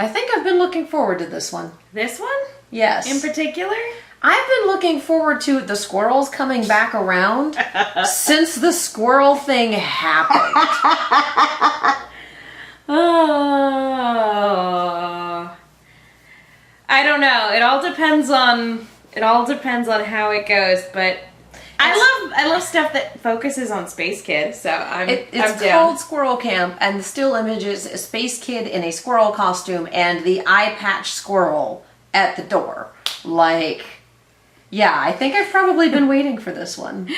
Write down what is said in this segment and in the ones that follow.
I think I've been looking forward to this one. This one? Yes. In particular? I've been looking forward to the squirrels coming back around since the squirrel thing happened. Oh. I don't know. It all depends on how it goes, but I love stuff that focuses on Space Kid, so It's I'm down. called Squirrel Camp, and the still image is a Space Kid in a squirrel costume and the eye patch squirrel at the door. Like, yeah, I think I've probably been waiting for this one.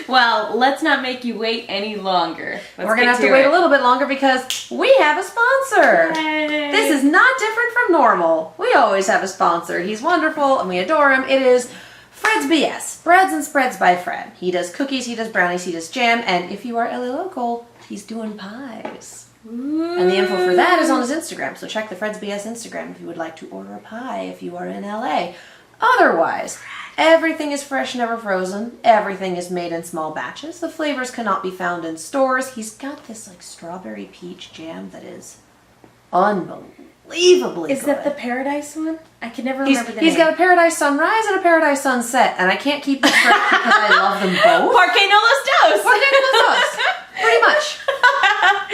Well, let's not make you wait any longer. We're going to have to wait a little bit longer because we have a sponsor. Yay. This is not different from normal. We always have a sponsor. He's wonderful and we adore him. It is Fred's BS, Breads and Spreads by Fred. He does cookies, he does brownies, he does jam, and if you are LA local, he's doing pies. Ooh. And the info for that is on his Instagram, so check the Fred's BS Instagram if you would like to order a pie if you are in LA. Otherwise, everything is fresh, never frozen. Everything is made in small batches. The flavors cannot be found in stores. He's got this like strawberry peach jam that is unbelievably Is good. that the Paradise one? I can never remember the name. He's got a Paradise Sunrise and a Paradise Sunset, and I can't keep this straight because I love them both. Porque no los dos. Porque no los dos. Pretty much.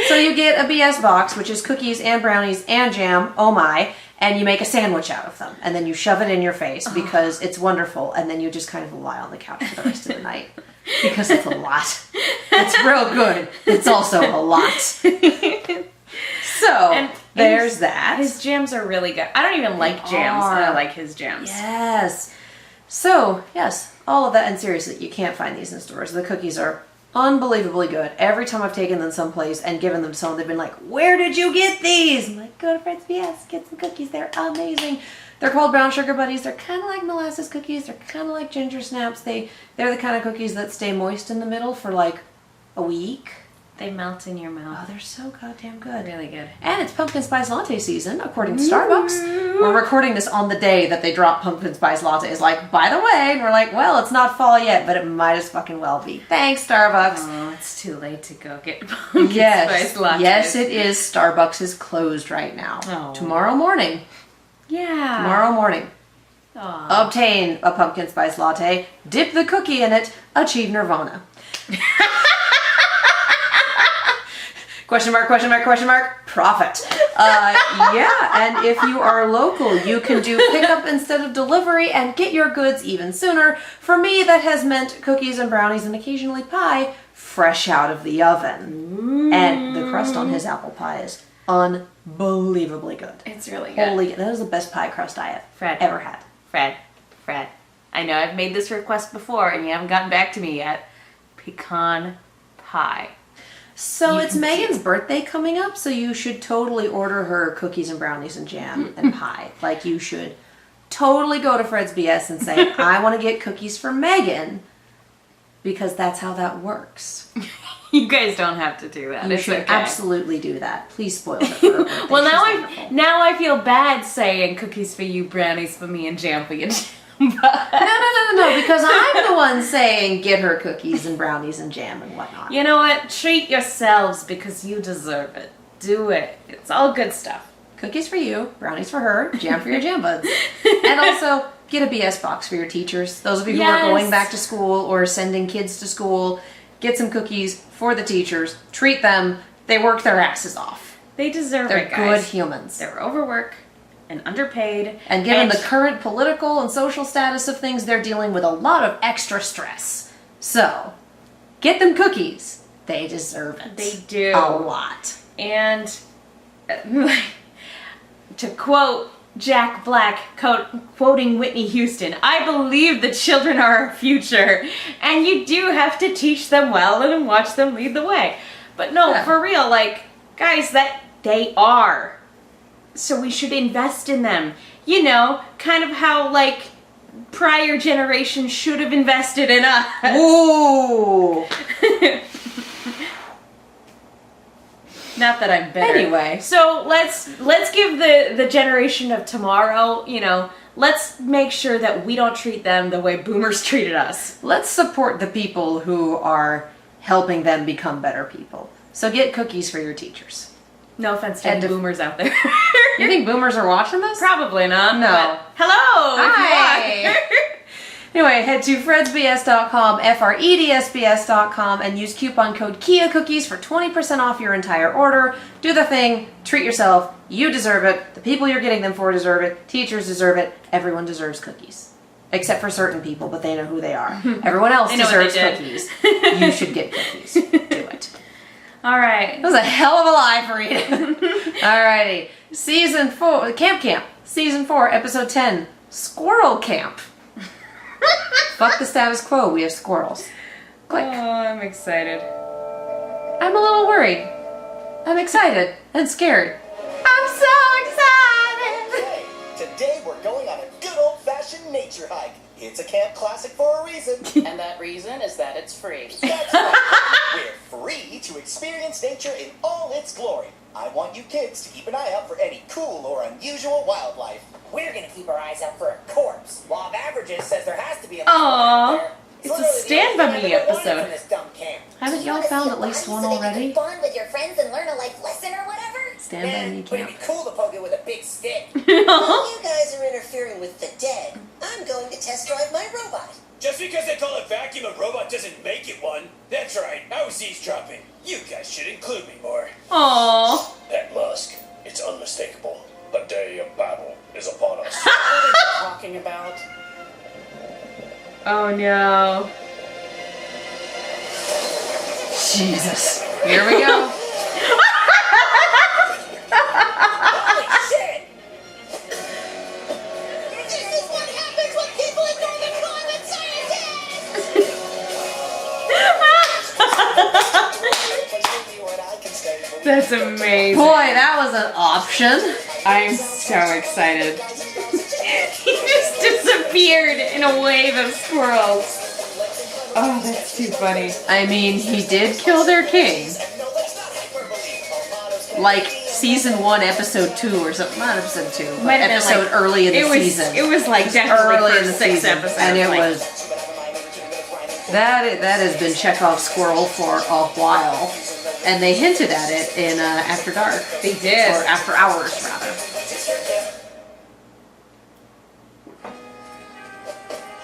So you get a BS box, which is cookies and brownies and jam, oh my, and you make a sandwich out of them. And then you shove it in your face because it's wonderful, and then you just kind of lie on the couch for the rest of the night. Because it's a lot. It's real good. It's also a lot. So, there's that. His jams are really good. I don't even like jams, and I like his jams. Yes. So, yes, all of that, and seriously, you can't find these in stores. The cookies are unbelievably good. Every time I've taken them someplace and given them someone, they've been like, where did you get these? I'm like, go to Fred's BS, get some cookies. They're amazing. They're called Brown Sugar Buddies. They're kind of like molasses cookies. They're kind of like ginger snaps. They're the kind of cookies that stay moist in the middle for like a week. They melt in your Oh, mouth. they're so goddamn good. Really good. And it's pumpkin spice latte season, according to Starbucks. We're recording this on the day that they drop pumpkin spice lattes. Like, by the way, and we're like, well, it's not fall yet, but it might as fucking well be. Thanks, Starbucks. Oh, it's too late to go get pumpkin Yes, spice lattes. yes, it is. Starbucks is closed right now. Oh. Tomorrow morning. Yeah. Tomorrow morning. Aw. Obtain a pumpkin spice latte, dip the cookie in it, achieve nirvana. Question mark, question mark, question mark, profit. Yeah, and if you are local, you can do pickup instead of delivery and get your goods even sooner. For me, that has meant cookies and brownies and occasionally pie fresh out of the oven. And the crust on his apple pie is unbelievably good. It's really good. Holy, that is the best pie crust I have Fred. ever had. Fred. I know I've made this request before and you haven't gotten back to me yet. Pecan pie. So it's Megan's birthday coming up, so you should totally order her cookies and brownies and jam and pie. Like, you should totally go to Fred's BS and say, I want to get cookies for Megan, because that's how that works. You guys don't have to do that. You It's should okay. absolutely do that. Please spoil it for her birthday. Well, She's now wonderful. I feel bad saying cookies for you, brownies for me, and jam for you. No, because I'm the one saying get her cookies and brownies and jam and whatnot. You know what? Treat yourselves because you deserve it. Do it. It's all good stuff. Cookies for you, brownies for her, jam for your jam buds. And also, get a BS box for your teachers. Those of you who are going back to school or sending kids to school, get some cookies for the teachers. Treat them. They work their asses off. They deserve They're it, guys. good humans. They're overworked and underpaid. And given the current political and social status of things, they're dealing with a lot of extra stress. So, get them cookies. They deserve it. They do. A lot. And to quote Jack Black, quoting Whitney Houston, I believe the children are our future, and you do have to teach them well and watch them lead the way. But no, Yeah. for real, like, guys, that they are. So we should invest in them. You know, kind of how, like, prior generations should have invested in us. Ooh. Not that I'm bitter. Anyway. So let's give the generation of tomorrow, you know, let's make sure that we don't treat them the way boomers treated us. Let's support the people who are helping them become better people. So get cookies for your teachers. No offense to And any boomers out there. You think boomers are watching this? Probably not. No. But hello. Hi. If you are. Anyway, head to fredsbs.com, fredsbs.com, and use coupon code Kia Cookies for 20% off your entire order. Do the thing. Treat yourself. You deserve it. The people you're getting them for deserve it. Teachers deserve it. Everyone deserves cookies. Except for certain people, but they know who they are. Everyone else They know what deserves they did. cookies. You should get cookies. Do it. All right. That was a hell of a lie for you. Alrighty. Season 4, Camp. Season 4, Episode 10, Squirrel Camp. Fuck the status quo, we have squirrels. Click. Oh, I'm excited. I'm a little worried. I'm excited and scared. I'm so excited! Hey, today we're going on a good old-fashioned nature hike. It's a camp classic for a reason. And that reason is that it's free. That's right. We're free to experience nature in all its glory. I want you kids to keep an eye out for any cool or unusual wildlife. We're gonna keep our eyes out for a corpse. Law of averages says there has to be a Aw, there. it's a Stand By Me episode. From this dumb camp. Haven't y'all found at least one already? Bond with your friends and learn a life lesson or whatever. Stand by me, But it'd camp. be cool to poke it with a big stick. While you guys are interfering with the dead, I'm going to test drive my robot. Just because they call it vacuum a robot doesn't make it one. That's right, I was eavesdropping. You guys should include me more. Aww. At Musk, it's unmistakable. A day of battle is upon us. What are you talking about? Oh no. Jesus. Here we go. Holy shit! This is what happens when people ignore the climate scientists! That's amazing. Boy, that was an option. I'm so excited. He just disappeared in a wave of squirrels. Oh, that's too funny. I mean, he did kill their king. Like season 1, episode 2 or something. Not episode 2, but Might have been, episode like- early in the It was. season. It was like definitely Early in the first 6 season. episodes. And it like, was... That has been Chekhov's squirrel for a while. And they hinted at it in After Dark. They did. Or After Hours, rather.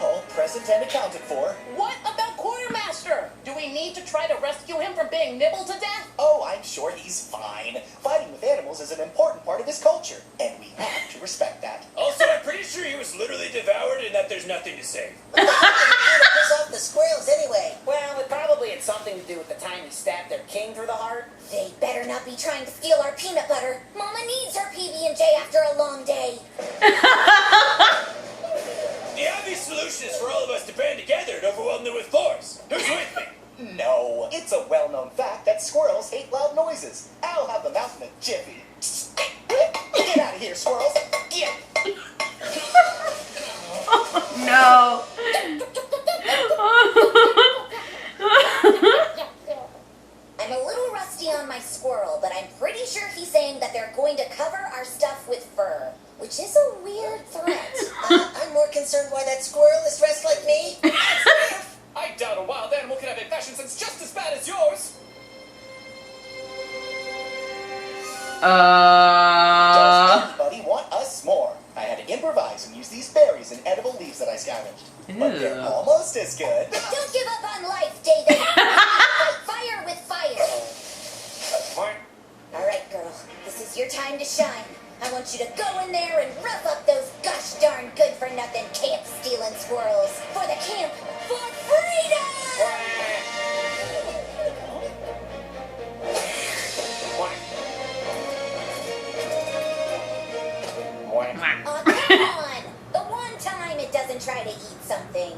All present and accounted for. What about Quartermaster? Do we need to try to rescue him from being nibbled to death? Oh, I'm sure he's fine. Fighting with animals is an important part of his culture, and we have to respect that. Also, I'm pretty sure he was literally devoured and that there's nothing to save. Piss off the squirrels anyway. Well, it probably had something to do with the time he stabbed their king through the heart. They better not be trying to steal our peanut butter. Mama needs her PB&J after a long day. The obvious solution is for all of us to band together and overwhelm them with force. Who's with me? No, it's a well-known fact that squirrels hate loud noises. I'll have them out in a jiffy. Get out of here, squirrels! Get! No. I'm a little rusty on my squirrel, but I'm pretty sure he's saying that they're going to cover our stuff with fur, which is a weird threat. I'm more concerned why that squirrel is dressed like me. I doubt a wild animal can have a fashion sense just as bad as yours. Does anybody want a s'more? I had to improvise and use these berries and edible leaves that I scavenged. But they're Ew. almost as good. Don't give up on life, David. Fight fire with fire. All right, girl. This is your time to shine. I want you to go in there and rough up those gosh darn good-for-nothing camp-stealing squirrels. For the camp, for freedom! Oh, come on! The one time it doesn't try to eat something.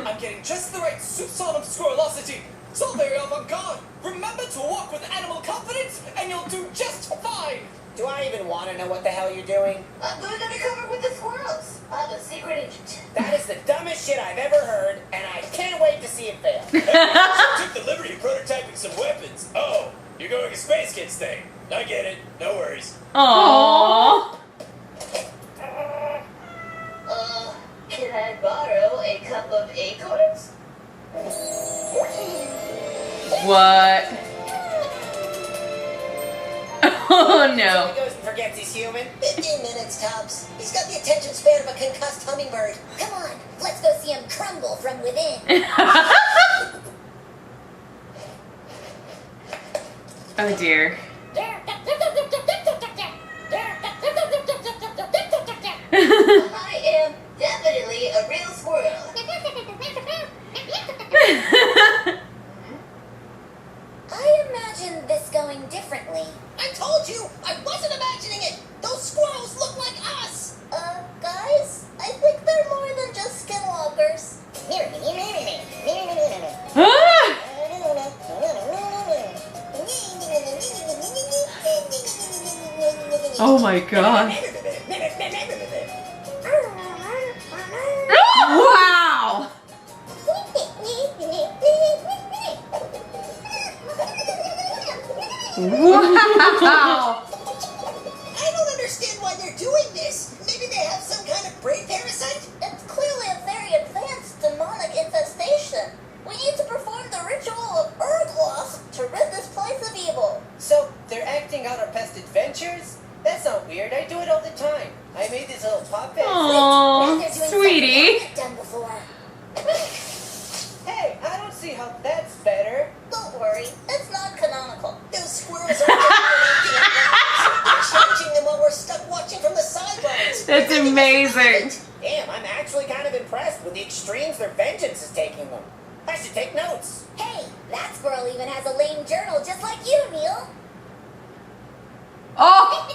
I'm getting just the right soupçon of squirrelosity. So very avant-garde. Remember to walk with animal confidence, and you'll do just fine. Do I even want to know what the hell you're doing? I'm going undercover with the squirrels. I'm a secret agent. That is the dumbest shit I've ever heard, and I can't wait to see it fail. Took the liberty of prototyping some weapons. Oh, you're going a Space Kids thing. I get it. No worries. Aww. Can I borrow a cup of acorns? What? Oh So no. he goes and forgets he's human. 15 minutes tops. He's got the attention span of a concussed hummingbird. Come on, let's go see him crumble from within. Oh dear. I am definitely a real squirrel. I imagine this going differently. I told you, I wasn't imagining it. Those squirrels look like us. Guys, I think they're more than just skinwalkers. Ah! Oh my god. Wow! Wow! I don't understand why they're doing this. Maybe they have some kind of brain parasite? It's clearly a very advanced demonic infestation. We need to perform the ritual of Urgloss to rid this place of evil. So they're acting out our past adventures? That's not weird. I do it all the time. I made these little puppets. Aw, They're doing sweetie. something I've done before. Hey, I don't see how that's better. Don't worry, it's not canonical. Those squirrels are acting out. We're changing them while we're stuck watching from the sidelines. That's amazing. Damn, I'm actually kind of impressed with the extremes their vengeance is taking them. I should take notes. Hey, that squirrel even has a lame journal just like you, Neil. Oh!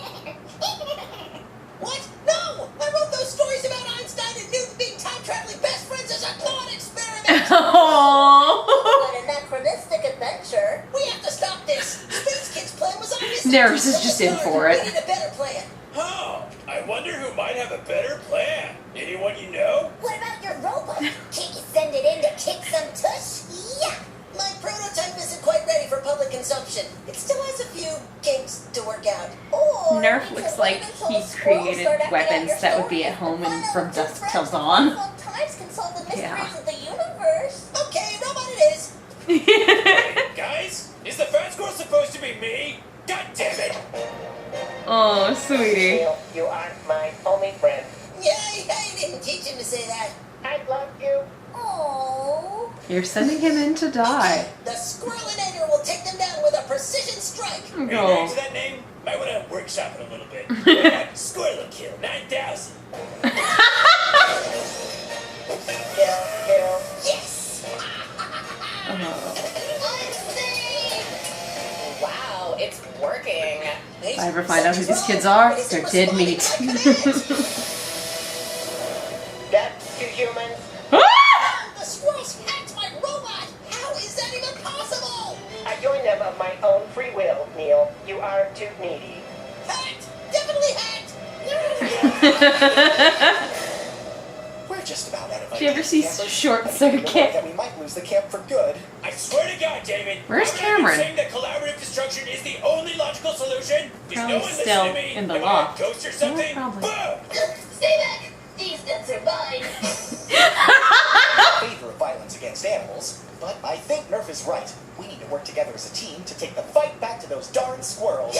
What? No! I wrote those stories about Einstein and Newton being time-traveling best friends as a thought experiment. Oh! What an anachronistic adventure. We have to stop this. Space Kid's plan was obviously Nervous is just in for it. We need a better plan. Oh, I wonder who might have a better plan. Anyone you know? What about your robot? Can't you send it in to kick some tush? Yeah! My prototype isn't quite ready for public consumption. It still has a few kinks to work out. Or Nerf we looks could like wait until he the squirrels created start acting out weapons your that would be stories at home and find out from which dusk friends till dawn. Sometimes can solve the mysteries Yeah. of the universe. Okay, robot it is. Hey, guys, is the fat squirrel supposed to be me? God damn it! Oh, sweetie. Neil, you aren't my only friend. Yeah, I didn't teach him to say that. I love you. Oh. You're sending him in to die. The Squirrelinator will take them down with a precision strike. Are you Go. married to that name? Might want to workshop it a little bit. Squirrel kill 9,000. Kill. Yes! Wow, it's working. If I ever find out who these kids are, they're dead meat. That's two humans. The squirrels hacked my robot! How is that even possible? I joined them of my own free will, Neil. You are too needy. Hacked! Definitely hacked! We're just about out of Did you ever see campers. Short I think we Circuit? that we might lose the camp for good. I swear to God, David. Where's I'm Cameron? not even saying that collaborative destruction is the only logical solution. Is Probably no one still listening to me? in the Am I loft. a ghost or something? probably. Boom! Stay back. These nuts are mine. Favor of violence against animals, but I think Nerf is right. We need to work together as a team to take the fight back to those darn squirrels.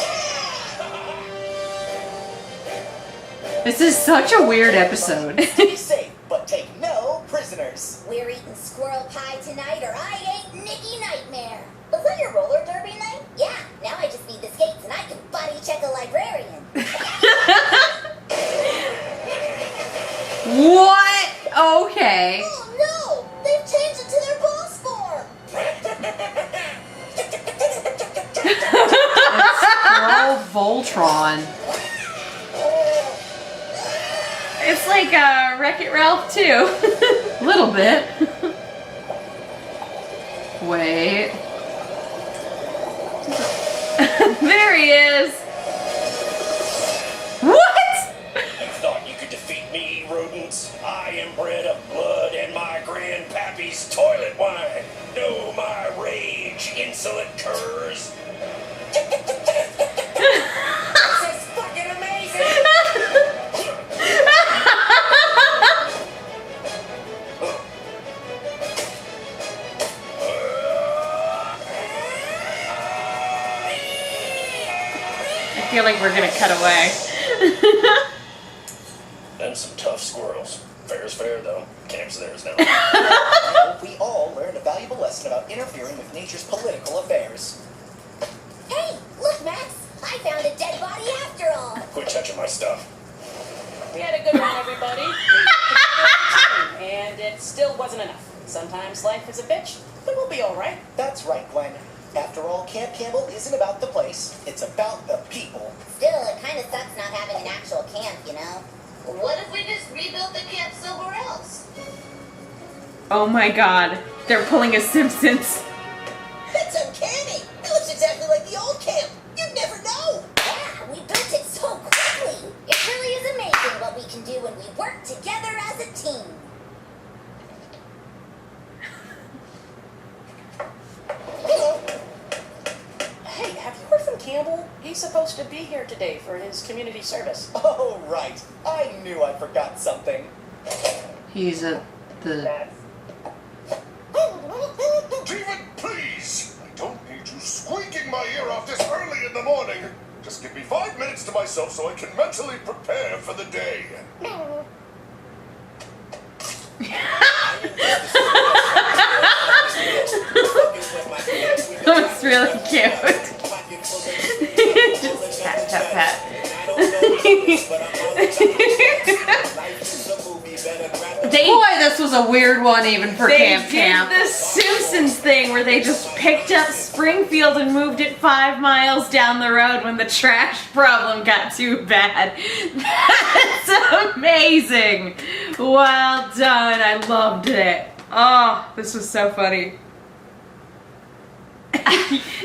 This is such a weird episode. Be safe, but take no prisoners. We're eating squirrel pie tonight, or I ate Nicky Nightmare. Was that your roller derby night? Yeah. Now I just need the skates, and I can body check a librarian. What? Okay. Oh no! They've changed it to their boss form. Squirrel Voltron. It's like Wreck-It Ralph too. Little bit. Wait. There he is. What? You thought you could defeat me, rodents? I am bred of blood and my grandpappy's toilet wine. Know my rage, insolent curs. This is fucking amazing. feel like we're gonna cut away. Them some tough squirrels. Fair's fair, though. Camp's theirs now. I hope we all learned a valuable lesson about interfering with nature's political affairs. Hey, look, Max! I found a dead body after all! Quit touching my stuff. We had a good one, everybody. And it still wasn't enough. Sometimes life is a bitch, but we'll be alright. That's right, Gwen. After all, Camp Campbell isn't about the place. It's about the people. Still, it kind of sucks not having an actual camp, you know? What if we just rebuilt the camp somewhere else? Oh my god, they're pulling a Simpsons. That's uncanny. It looks exactly like the old camp. You'd never know. Yeah, we built it so quickly! It really is amazing what we can do when we work together as a team. Hey, have you heard from Campbell? He's supposed to be here today for his community service. Oh, right. I knew I forgot something. He's at the... David, please! I don't need you squeaking my ear off this early in the morning. Just give me 5 minutes to myself so I can mentally prepare for the day. That was really cute. Just pat, pat, pat. Boy, this was a weird one even for They Camp did Camp. the Simpsons thing where they just picked up Springfield and moved it 5 miles down the road when the trash problem got too bad. That's amazing. Well done. I loved it. Oh, this was so funny.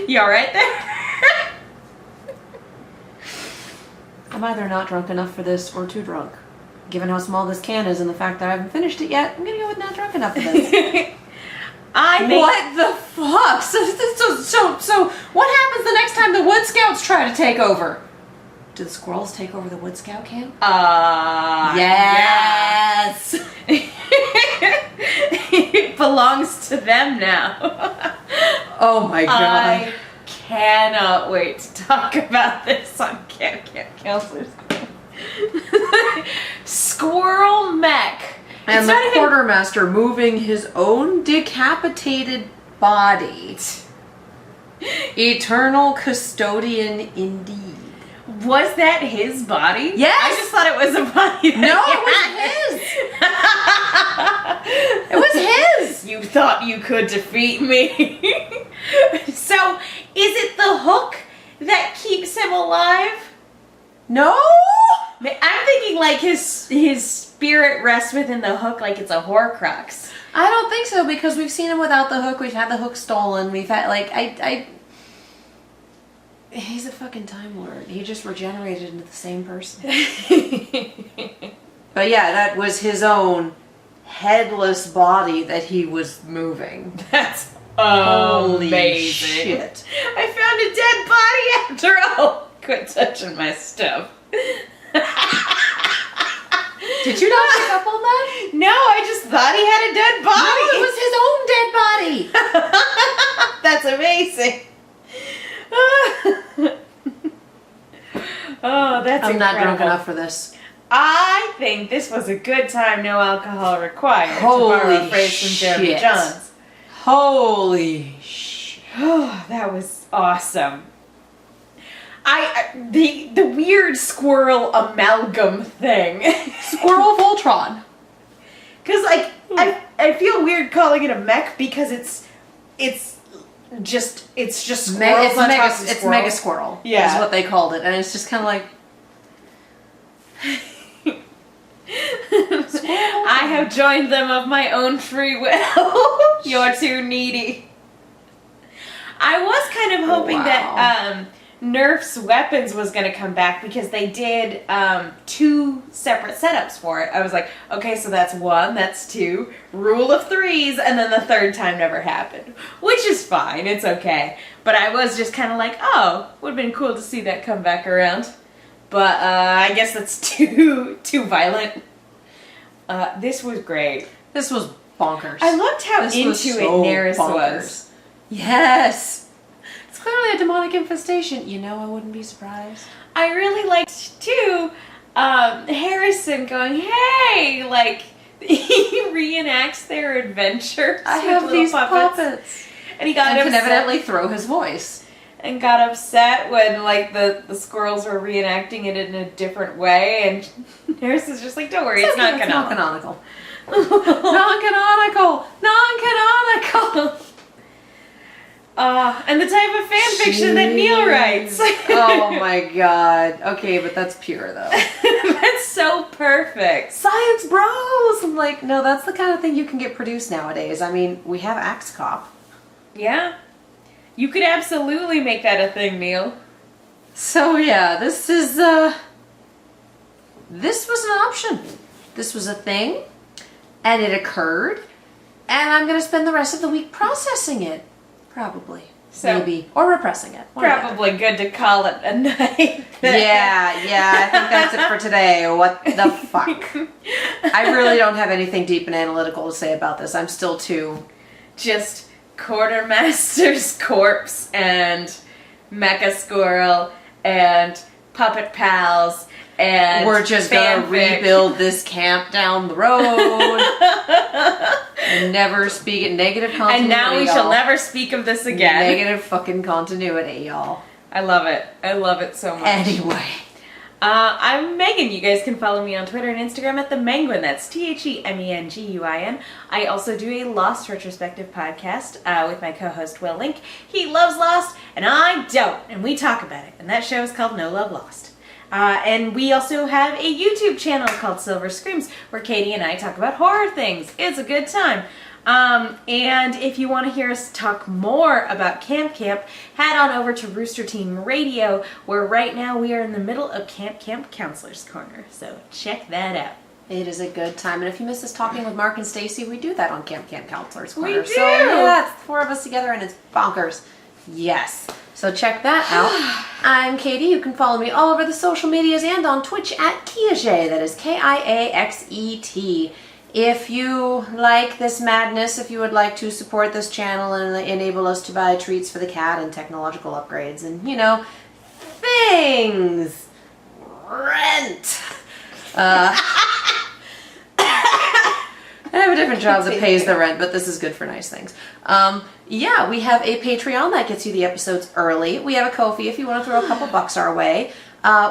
You alright there? I'm either not drunk enough for this or too drunk. Given how small this can is and the fact that I haven't finished it yet, I'm gonna go with not drunk enough for this. I think What the fuck? So what happens the next time the Wood Scouts try to take over? Do the squirrels take over the Wood Scout camp? Yes. It belongs to them now. Oh my god. I cannot wait to talk about this on Camp Counselors. Squirrel Mech. And It's the not even- quartermaster moving his own decapitated body. Eternal custodian indeed. Was that his body? Yes. I just thought it was a body. No, it was his. You thought you could defeat me. So, is it the hook that keeps him alive? No? I'm thinking like his spirit rests within the hook like it's a Horcrux. I don't think so because we've seen him without the hook. We've had the hook stolen. We've had he's a fucking Time Lord. He just regenerated into the same person. But yeah, that was his own headless body that he was moving. That's Holy amazing. shit. I found a dead body after all. Quit touching my stuff. Did you not pick up on that? No, I just thought he had a dead body. No, it was his own dead body. That's amazing. Oh, that's I'm not drunk incredible. enough for this. I think this was a good time, no alcohol required. Holy to borrow a phrase from Jeremy shit. Johns. Holy shit. Oh, that was awesome. The weird squirrel amalgam thing. Squirrel Voltron. Because I feel weird calling it a mech because it's just squirrels on top of It's squirrels. Mega Squirrel. Yeah. Is what they called it. And it's just kind of like... I have joined them of my own free will. You're too needy. I was kind of hoping that Nerf's weapons was going to come back because they did 2 separate setups for it. I was like, okay, so that's 1, that's 2, rule of 3s, and then the 3rd time never happened. Which is fine, it's okay. But I was just kind of like, oh, would have been cool to see that come back around. But I guess that's too violent. This was great. This was bonkers. I loved how This was into so it Neris bonkers. was. Yes. It's clearly a demonic infestation. You know, I wouldn't be surprised. I really liked too Harrison going, hey, like he reenacts their adventures. I with have little these puppets. And he got And can upset evidently throw his voice. and got upset when like the squirrels were reenacting it in a different way, and Harrison's just like, don't worry, it's not canonical. Non-canonical. Non-canonical. And the type of fan fiction that Neil writes. Oh my god. Okay, but that's pure though. That's so perfect. Science bros! I'm like, no, that's the kind of thing you can get produced nowadays. I mean, we have Axe Cop. Yeah. You could absolutely make that a thing, Neil. So yeah, this was an option. This was a thing, and it occurred, and I'm gonna spend the rest of the week processing it. Probably. So- Maybe. Or repressing it. One or the other. Probably good to call it a night. Yeah, I think that's it for today. What the fuck? I really don't have anything deep and analytical to say about this. I'm still too... Just Quartermaster's corpse and Mecha Squirrel and Puppet Pals and We're just gonna fanfic. rebuild this camp down the road and never speak at negative continuity. And now we shall y'all. never speak of this again. Negative fucking continuity, y'all. I love it. I love it so much. Anyway. I'm Megan. You guys can follow me on Twitter and Instagram at the Menguin. That's TheMenguin. I also do a Lost retrospective podcast with my co-host Will Link. He loves Lost, and I don't, and we talk about it. And that show is called No Love Lost. And we also have a YouTube channel called Silver Screams, where Katie and I talk about horror things. It's a good time. And if you want to hear us talk more about Camp, head on over to Rooster Team Radio, where right now we are in the middle of Camp Counselor's Corner. So check that out. It is a good time. And if you miss us talking with Mark and Stacy, we do that on Camp Counselors Corner. We do! So yeah, it's 4 of us together and it's bonkers. Yes. So check that out. I'm Katie. You can follow me all over the social medias and on Twitch at Kiaxet. That is Kiaxet. If you like this madness, if you would like to support this channel and enable us to buy treats for the cat and technological upgrades and, you know, things. Rent. I have a different job that pays the rent, but this is good for nice things. Yeah, we have a Patreon that gets you the episodes early. We have a Ko-fi if you want to throw a couple bucks our way.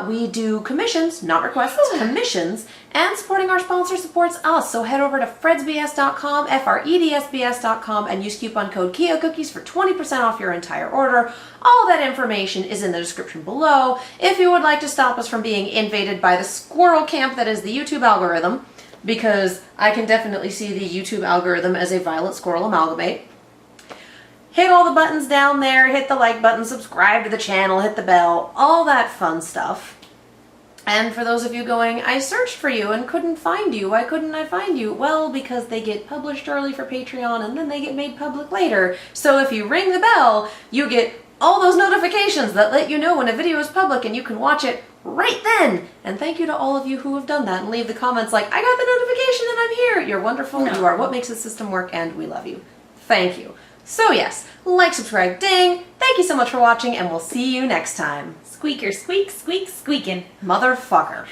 We do commissions, not requests, commissions, and supporting our sponsor supports us. So head over to fredsbs.com, fredsbs.com, and use coupon code KioCookies for 20% off your entire order. All that information is in the description below. If you would like to stop us from being invaded by the squirrel camp that is the YouTube algorithm, because I can definitely see the YouTube algorithm as a violent squirrel amalgamate. Hit all the buttons down there, hit the like button, subscribe to the channel, hit the bell, all that fun stuff. And for those of you going, I searched for you and couldn't find you, why couldn't I find you? Well, because they get published early for Patreon and then they get made public later. So if you ring the bell, you get all those notifications that let you know when a video is public and you can watch it right then. And thank you to all of you who have done that and leave the comments like, I got the notification and I'm here. You're wonderful. No. You are what makes the system work and we love you. Thank you. So yes, like, subscribe, ding. Thank you so much for watching and we'll see you next time. Squeaker, squeak, squeak, squeaking. Motherfucker.